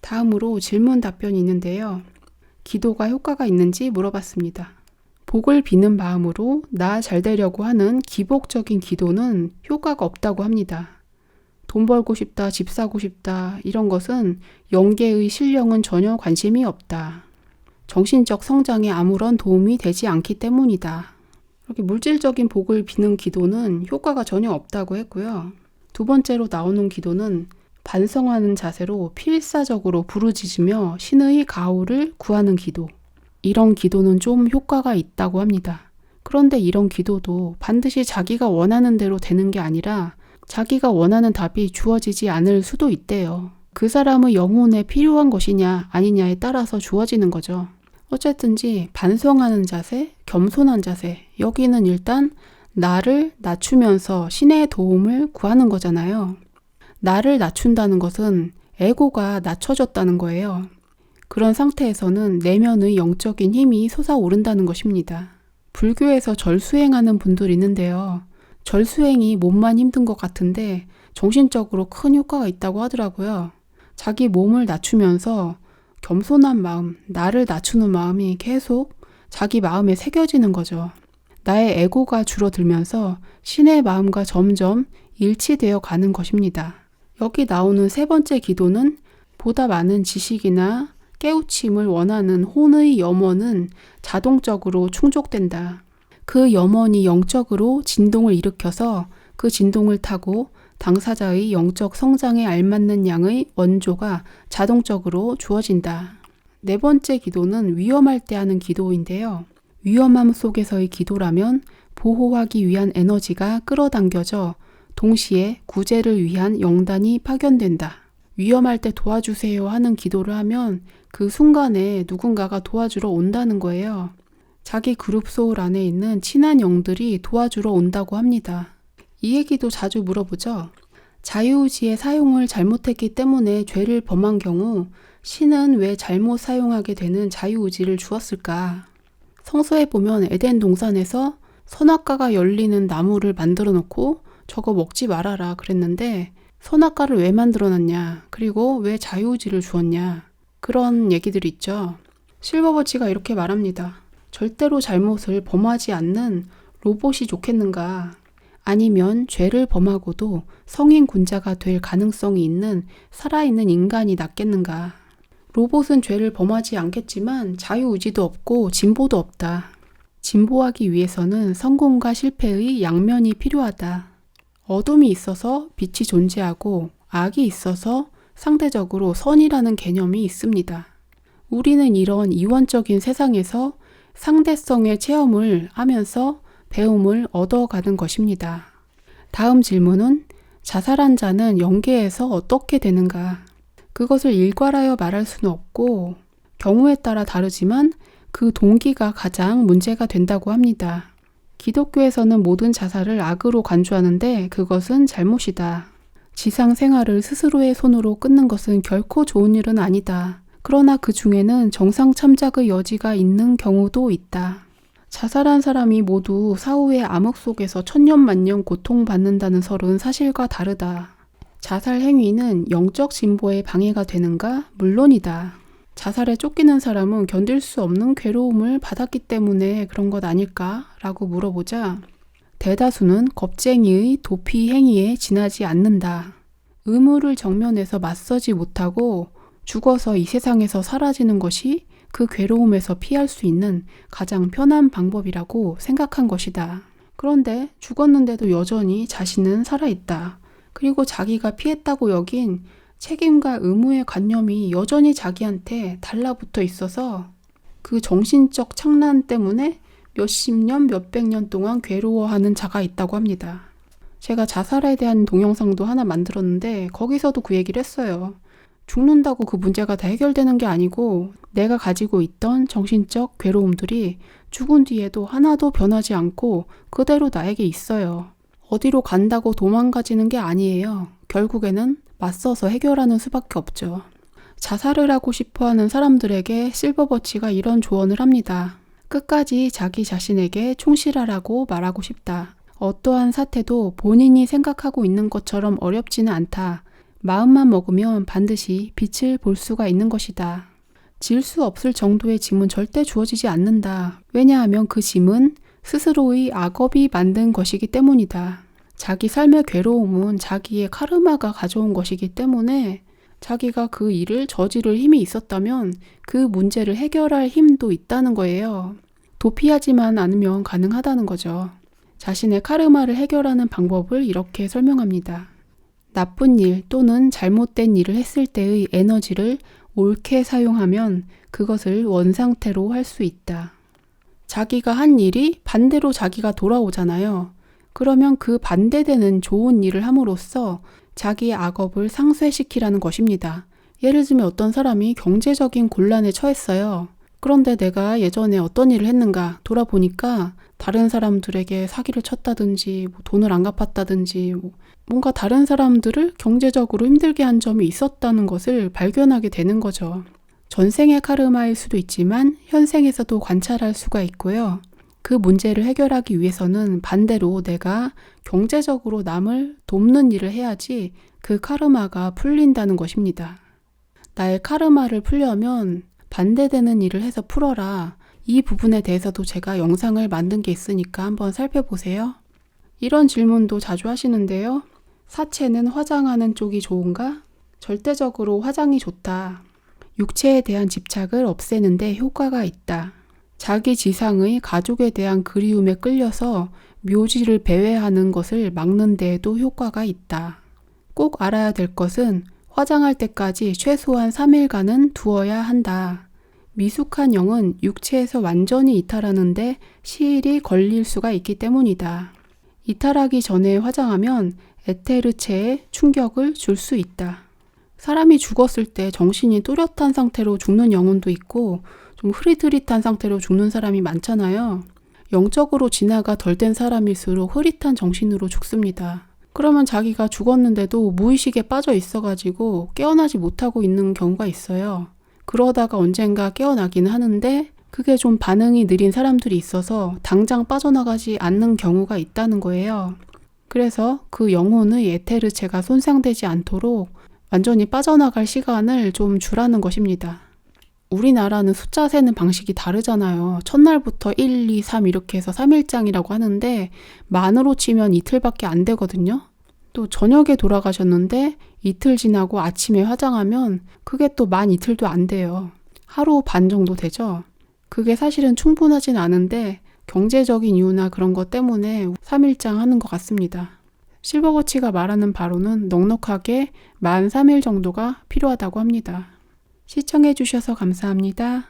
다음으로 질문 답변이 있는데요. 기도가 효과가 있는지 물어봤습니다. 복을 비는 마음으로 나 잘 되려고 하는 기복적인 기도는 효과가 없다고 합니다. 돈 벌고 싶다, 집 사고 싶다 이런 것은 영계의 신령은 전혀 관심이 없다. 정신적 성장에 아무런 도움이 되지 않기 때문이다. 이렇게 물질적인 복을 비는 기도는 효과가 전혀 없다고 했고요. 두 번째로 나오는 기도는 반성하는 자세로 필사적으로 부르짖으며 신의 가호를 구하는 기도. 이런 기도는 좀 효과가 있다고 합니다. 그런데 이런 기도도 반드시 자기가 원하는 대로 되는 게 아니라 자기가 원하는 답이 주어지지 않을 수도 있대요. 그 사람의 영혼에 필요한 것이냐 아니냐에 따라서 주어지는 거죠. 어쨌든지 반성하는 자세, 겸손한 자세, 여기는 일단 나를 낮추면서 신의 도움을 구하는 거잖아요. 나를 낮춘다는 것은 에고가 낮춰졌다는 거예요. 그런 상태에서는 내면의 영적인 힘이 솟아오른다는 것입니다. 불교에서 절수행하는 분들이 있는데요. 절수행이 몸만 힘든 것 같은데 정신적으로 큰 효과가 있다고 하더라고요. 자기 몸을 낮추면서 겸손한 마음, 나를 낮추는 마음이 계속 자기 마음에 새겨지는 거죠. 나의 에고가 줄어들면서 신의 마음과 점점 일치되어 가는 것입니다. 여기 나오는 세 번째 기도는 보다 많은 지식이나 깨우침을 원하는 혼의 염원은 자동적으로 충족된다. 그 염원이 영적으로 진동을 일으켜서 그 진동을 타고 당사자의 영적 성장에 알맞는 양의 원조가 자동적으로 주어진다. 네 번째 기도는 위험할 때 하는 기도인데요. 위험함 속에서의 기도라면 보호하기 위한 에너지가 끌어당겨져 동시에 구제를 위한 영단이 파견된다. 위험할 때 도와주세요 하는 기도를 하면 그 순간에 누군가가 도와주러 온다는 거예요. 자기 그룹 소울 안에 있는 친한 영들이 도와주러 온다고 합니다. 이 얘기도 자주 물어보죠. 자유의지의 사용을 잘못했기 때문에 죄를 범한 경우 신은 왜 잘못 사용하게 되는 자유의지를 주었을까? 성서에 보면 에덴 동산에서 선악과가 열리는 나무를 만들어 놓고 저거 먹지 말아라 그랬는데 선악과를 왜 만들어 놨냐? 그리고 왜 자유의지를 주었냐? 그런 얘기들이 있죠. 실버버치가 이렇게 말합니다. 절대로 잘못을 범하지 않는 로봇이 좋겠는가? 아니면 죄를 범하고도 성인 군자가 될 가능성이 있는 살아있는 인간이 낫겠는가? 로봇은 죄를 범하지 않겠지만 자유의지도 없고 진보도 없다. 진보하기 위해서는 성공과 실패의 양면이 필요하다. 어둠이 있어서 빛이 존재하고 악이 있어서 상대적으로 선이라는 개념이 있습니다. 우리는 이런 이원적인 세상에서 상대성의 체험을 하면서 배움을 얻어가는 것입니다. 다음 질문은 자살한 자는 영계에서 어떻게 되는가? 그것을 일괄하여 말할 수는 없고 경우에 따라 다르지만 그 동기가 가장 문제가 된다고 합니다. 기독교에서는 모든 자살을 악으로 간주하는데 그것은 잘못이다. 지상 생활을 스스로의 손으로 끊는 것은 결코 좋은 일은 아니다. 그러나 그 중에는 정상 참작의 여지가 있는 경우도 있다. 자살한 사람이 모두 사후의 암흑 속에서 천년만년 고통받는다는 설은 사실과 다르다. 자살 행위는 영적 진보에 방해가 되는가? 물론이다. 자살에 쫓기는 사람은 견딜 수 없는 괴로움을 받았기 때문에 그런 것 아닐까? 라고 물어보자 대다수는 겁쟁이의 도피 행위에 지나지 않는다. 의무를 정면해서 맞서지 못하고 죽어서 이 세상에서 사라지는 것이 그 괴로움에서 피할 수 있는 가장 편한 방법이라고 생각한 것이다. 그런데 죽었는데도 여전히 자신은 살아있다. 그리고 자기가 피했다고 여긴 책임과 의무의 관념이 여전히 자기한테 달라붙어 있어서 그 정신적 착란 때문에 몇십 년, 몇백 년 동안 괴로워하는 자가 있다고 합니다. 제가 자살에 대한 동영상도 하나 만들었는데 거기서도 그 얘기를 했어요. 죽는다고 그 문제가 다 해결되는 게 아니고 내가 가지고 있던 정신적 괴로움들이 죽은 뒤에도 하나도 변하지 않고 그대로 나에게 있어요. 어디로 간다고 도망가지는 게 아니에요. 결국에는 맞서서 해결하는 수밖에 없죠. 자살을 하고 싶어하는 사람들에게 실버버치가 이런 조언을 합니다. 끝까지 자기 자신에게 충실하라고 말하고 싶다. 어떠한 사태도 본인이 생각하고 있는 것처럼 어렵지는 않다. 마음만 먹으면 반드시 빛을 볼 수가 있는 것이다. 질 수 없을 정도의 짐은 절대 주어지지 않는다. 왜냐하면 그 짐은 스스로의 악업이 만든 것이기 때문이다. 자기 삶의 괴로움은 자기의 카르마가 가져온 것이기 때문에 자기가 그 일을 저지를 힘이 있었다면 그 문제를 해결할 힘도 있다는 거예요. 도피하지만 않으면 가능하다는 거죠. 자신의 카르마를 해결하는 방법을 이렇게 설명합니다. 나쁜 일 또는 잘못된 일을 했을 때의 에너지를 옳게 사용하면 그것을 원상태로 할 수 있다. 자기가 한 일이 반대로 자기가 돌아오잖아요. 그러면 그 반대되는 좋은 일을 함으로써 자기의 악업을 상쇄시키라는 것입니다. 예를 들면 어떤 사람이 경제적인 곤란에 처했어요. 그런데 내가 예전에 어떤 일을 했는가 돌아보니까 다른 사람들에게 사기를 쳤다든지 돈을 안 갚았다든지 뭔가 다른 사람들을 경제적으로 힘들게 한 점이 있었다는 것을 발견하게 되는 거죠. 전생의 카르마일 수도 있지만 현생에서도 관찰할 수가 있고요. 그 문제를 해결하기 위해서는 반대로 내가 경제적으로 남을 돕는 일을 해야지 그 카르마가 풀린다는 것입니다. 나의 카르마를 풀려면 반대되는 일을 해서 풀어라. 이 부분에 대해서도 제가 영상을 만든 게 있으니까 한번 살펴보세요. 이런 질문도 자주 하시는데요. 사체는 화장하는 쪽이 좋은가? 절대적으로 화장이 좋다. 육체에 대한 집착을 없애는데 효과가 있다. 자기 지상의 가족에 대한 그리움에 끌려서 묘지를 배회하는 것을 막는 데에도 효과가 있다. 꼭 알아야 될 것은 화장할 때까지 최소한 3일간은 두어야 한다. 미숙한 영은 육체에서 완전히 이탈하는데 시일이 걸릴 수가 있기 때문이다. 이탈하기 전에 화장하면 에테르체에 충격을 줄 수 있다. 사람이 죽었을 때 정신이 또렷한 상태로 죽는 영혼도 있고 좀 흐릿흐릿한 상태로 죽는 사람이 많잖아요. 영적으로 진화가 덜 된 사람일수록 흐릿한 정신으로 죽습니다. 그러면 자기가 죽었는데도 무의식에 빠져 있어가지고 깨어나지 못하고 있는 경우가 있어요. 그러다가 언젠가 깨어나기는 하는데 그게 좀 반응이 느린 사람들이 있어서 당장 빠져나가지 않는 경우가 있다는 거예요. 그래서 그 영혼의 에테르체가 손상되지 않도록 완전히 빠져나갈 시간을 좀 주라는 것입니다. 우리나라는 숫자 세는 방식이 다르잖아요. 첫날부터 1, 2, 3 이렇게 해서 3일장이라고 하는데 만으로 치면 이틀밖에 안 되거든요. 또 저녁에 돌아가셨는데 이틀 지나고 아침에 화장하면 그게 또 만 이틀도 안 돼요. 하루 반 정도 되죠. 그게 사실은 충분하진 않은데 경제적인 이유나 그런 것 때문에 3일장 하는 것 같습니다. 실버워치가 말하는 바로는 넉넉하게 만 3일 정도가 필요하다고 합니다. 시청해 주셔서 감사합니다.